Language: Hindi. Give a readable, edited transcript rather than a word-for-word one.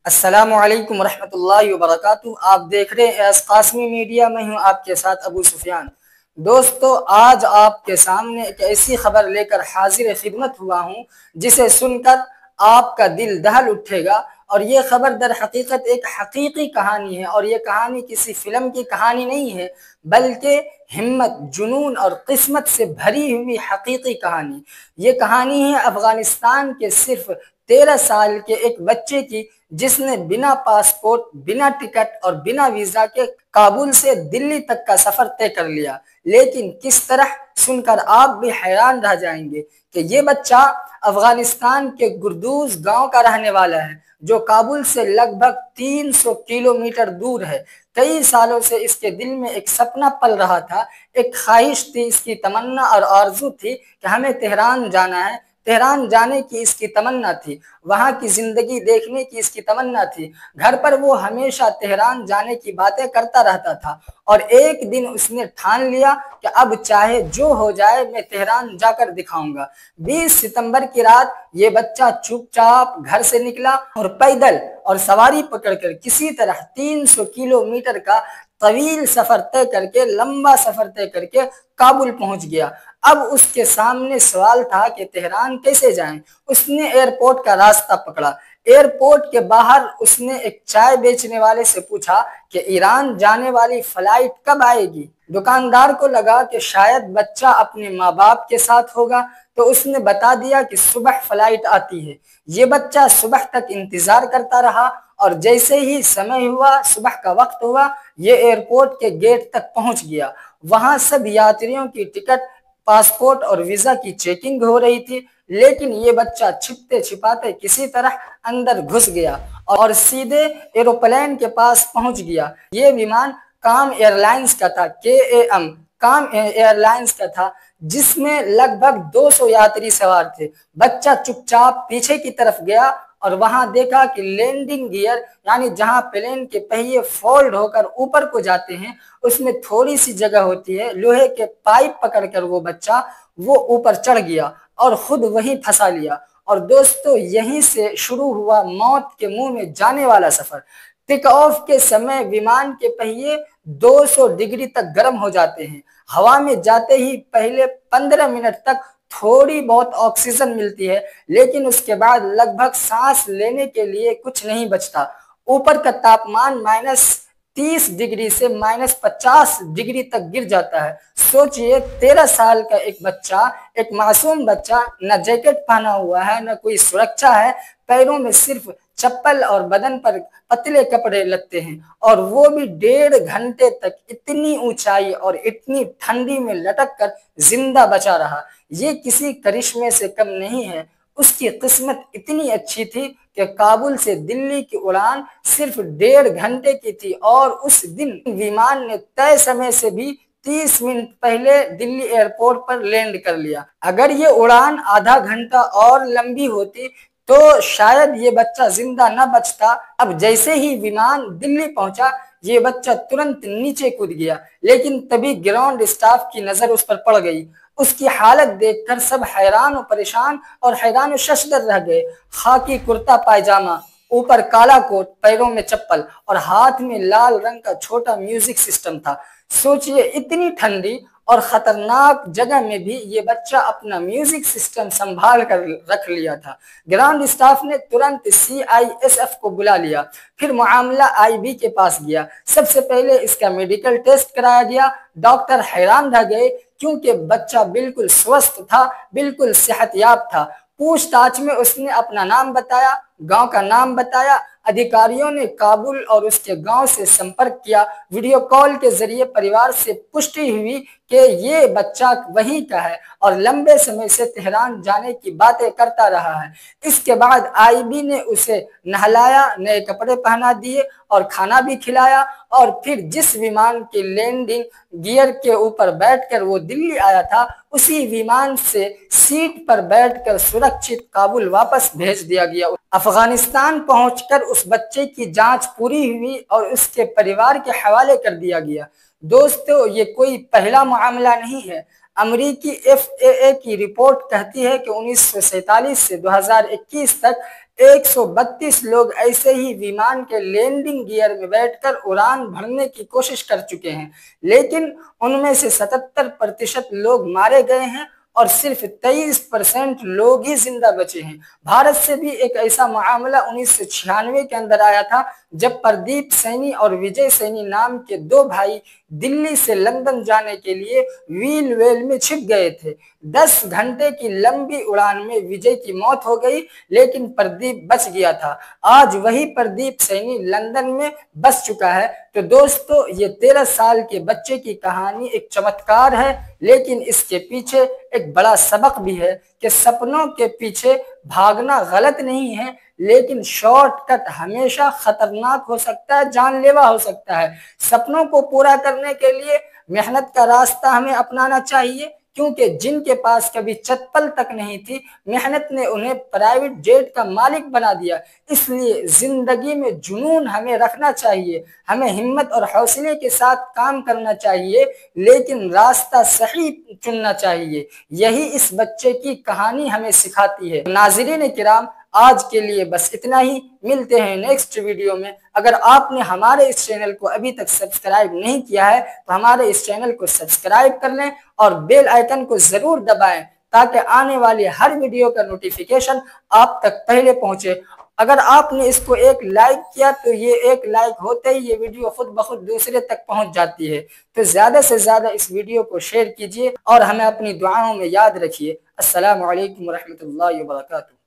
अस्सलामुअलैकुम रहमतुल्लाहि व बरकातुहू। आप देख रहे हैं एस कासमी मीडिया। मैं हूं आपके साथ अबू सुफियान। दोस्तों, आज आपके सामने एक ऐसी खबर लेकर हाजिर खिदमत हुआ हूं जिसे सुनकर आपका दिल दहल उठेगा। और ये खबर दर हकीकत एक हकीकी कहानी है, और ये कहानी किसी फिल्म की कहानी नहीं है, बल्कि हिम्मत, जुनून और किस्मत से भरी हुई हकीकी कहानी। ये कहानी है अफगानिस्तान के सिर्फ 13 साल के एक बच्चे की, जिसने बिना पासपोर्ट, बिना टिकट और बिना वीजा के काबुल से दिल्ली तक का सफर तय कर लिया। लेकिन किस तरह, सुनकर आप भी हैरान रह जाएंगे कि ये बच्चा अफगानिस्तान के गुरदूज गांव का रहने वाला है, जो काबुल से लगभग 300 किलोमीटर दूर है। कई सालों से इसके दिल में एक सपना पल रहा था, एक ख्वाहिश थी, इसकी तमन्ना और आरज़ू थी कि हमें तेहरान जाना है। तेहरान जाने की इसकी तमन्ना थी, वहां की जिंदगी देखने की इसकी तमन्ना थी। घर पर वो हमेशा तेहरान जाने की बातें करता रहता था, और एक दिन उसने ठान लिया कि अब चाहे जो हो जाए मैं तेहरान जाकर दिखाऊंगा। 20 सितंबर की रात ये बच्चा चुपचाप घर से निकला और पैदल और सवारी पकड़कर किसी तरह 300 किलोमीटर का तवील सफर तय करके, लंबा सफर तय करके काबुल पहुंच गया। अब उसके सामने सवाल था कि तेहरान कैसे जाएं। उसने एयरपोर्ट का रास्ता पकड़ा। एयरपोर्ट के बाहर उसने एक चाय बेचने वाले से पूछा कि ईरान जाने वाली फ्लाइट कब आएगी। दुकानदार को लगा कि शायद बच्चा अपने माँ बाप के साथ होगा, तो उसने बता दिया कि सुबह फ्लाइट आती है। ये बच्चा सुबह तक इंतजार करता रहा, और जैसे ही समय हुआ, सुबह का वक्त हुआ, ये एयरपोर्ट के गेट तक पहुंच गया। वहां सब यात्रियों की टिकट, पासपोर्ट और वीजा की चेकिंग हो रही थी, लेकिन ये बच्चा छिपते छिपाते किसी तरह अंदर घुस गया और सीधे एरोप्लेन के पास पहुंच गया। ये विमान काम एयरलाइंस का था, KAM काम एयरलाइंस का था, जिसमें लगभग 200 यात्री सवार थे। बच्चा चुपचाप पीछे की तरफ गया और वहां देखा कि लैंडिंग गियर, यानी जहां प्लेन के पहिए फोल्ड होकर ऊपर को जाते हैं, उसमें थोड़ी सी जगह होती है। लोहे के पाइप पकड़कर वो ऊपर चढ़ गया और खुद वहीं फंसा लिया। और दोस्तों, यहीं से शुरू हुआ मौत के मुंह में जाने वाला सफर। टेक ऑफ के समय विमान के पहिए 200 डिग्री तक गर्म हो जाते हैं। हवा में जाते ही पहले 15 मिनट तक थोड़ी बहुत ऑक्सीजन मिलती है, लेकिन उसके बाद लगभग सांस लेने के लिए कुछ नहीं बचता। ऊपर का तापमान -30 डिग्री से -50 डिग्री तक गिर जाता है। सोचिए, 13 साल का एक बच्चा, एक मासूम बच्चा, न जैकेट पहना हुआ है, न कोई सुरक्षा है, पैरों में सिर्फ चप्पल और बदन पर पतले कपड़े लगते हैं, और वो भी 1.5 घंटे तक इतनी ऊंचाई और इतनी ठंडी में लटक कर जिंदा बचा रहा। ये किसी करिश्मे से कम नहीं है। उसकी किस्मत इतनी अच्छी थी कि काबुल से दिल्ली की उड़ान सिर्फ 1.5 घंटे की थी, और उस दिन विमान ने तय समय से भी 30 मिनट पहले दिल्ली एयरपोर्ट पर लैंड कर लिया। अगर ये उड़ान आधा घंटा और लंबी होती तो शायद ये बच्चा जिंदा न बचता। अब जैसे ही विमान दिल्ली पहुंचा, ये बच्चा तुरंत नीचे कूद गया, लेकिन तभी ग्राउंड स्टाफ की नजर उस पर पड़ गई। उसकी हालत देखकर सब हैरान और परेशान और हैरान और शशदर रह गए। खाकी कुर्ता पायजामा, ऊपर काला कोट, पैरों में चप्पल और हाथ में लाल रंग का छोटा म्यूजिक सिस्टम था। सोचिए, इतनी ठंडी और खतरनाक जगह में भी ये बच्चा अपना म्यूजिक सिस्टम संभाल कर रख लिया था। ग्राउंड स्टाफ ने तुरंत CISF को बुला लिया। फिर मामला IB के पास गया। सबसे पहले इसका मेडिकल टेस्ट कराया गया। डॉक्टर हैरान रह गए, क्योंकि बच्चा बिल्कुल स्वस्थ था, बिल्कुल सेहतयाब था। पूछताछ में उसने अपना नाम बताया, गांव का नाम बताया। अधिकारियों ने काबुल और उसके गांव से संपर्क किया। वीडियो कॉल के जरिए परिवार से पुष्टि हुई कि ये बच्चा वहीं का है और लंबे समय से तेहरान जाने की बातें करता रहा है। इसके बाद IB ने उसे नहलाया, नए कपड़े पहना दिए और खाना भी खिलाया, और फिर जिस विमान के लैंडिंग गियर के ऊपर बैठकर वो दिल्ली आया था, उसी विमान से सीट पर बैठकर सुरक्षित काबुल वापस भेज दिया गया। अफगानिस्तान पहुंचकर उस बच्चे की जांच पूरी हुई और उसके परिवार के हवाले कर दिया गया। दोस्तों, ये कोई पहला मामला नहीं है। अमेरिकी FAA की रिपोर्ट कहती है कि 1947 से 2021 तक 132 लोग ऐसे ही विमान के लैंडिंग गियर में बैठकर उड़ान भरने की कोशिश कर चुके हैं, लेकिन उनमें से 77% लोग मारे गए हैं और सिर्फ 23% लोग ही जिंदा बचे हैं। भारत से भी एक ऐसा मामला 1996 के अंदर आया था, जब प्रदीप सैनी और विजय सैनी नाम के दो भाई दिल्ली से लंदन जाने के लिए व्हील वेल में छिप गए थे। 10 घंटे की लंबी उड़ान में विजय की मौत हो गई, लेकिन प्रदीप बच गया था। आज वही प्रदीप सैनी लंदन में बस चुका है। तो दोस्तों, ये 13 साल के बच्चे की कहानी एक चमत्कार है, लेकिन इसके पीछे एक बड़ा सबक भी है कि सपनों के पीछे भागना गलत नहीं है, लेकिन शॉर्टकट हमेशा खतरनाक हो सकता है, जानलेवा हो सकता है। सपनों को पूरा करने के लिए मेहनत का रास्ता हमें अपनाना चाहिए, क्योंकि जिनके पास कभी चप्पल तक नहीं थी, मेहनत ने उन्हें प्राइवेट जेट का मालिक बना दिया। इसलिए जिंदगी में जुनून हमें रखना चाहिए, हमें हिम्मत और हौसले के साथ काम करना चाहिए, लेकिन रास्ता सही चुनना चाहिए। यही इस बच्चे की कहानी हमें सिखाती है। नाज़रीन किराम, आज के लिए बस इतना ही। मिलते हैं नेक्स्ट वीडियो में। अगर आपने हमारे इस चैनल को अभी तक सब्सक्राइब नहीं किया है तो हमारे इस चैनल को सब्सक्राइब कर लें और बेल आइकन को जरूर दबाएं, ताकि आने वाली हर वीडियो का नोटिफिकेशन आप तक पहले पहुंचे। अगर आपने इसको एक लाइक किया तो ये एक लाइक होते ही ये वीडियो खुद ब खुद दूसरे तक पहुंच जाती है। तो ज्यादा से ज्यादा इस वीडियो को शेयर कीजिए और हमें अपनी दुआओं में याद रखिए। अस्सलामु अलैकुम व रहमतुल्लाहि व बरकातुहू।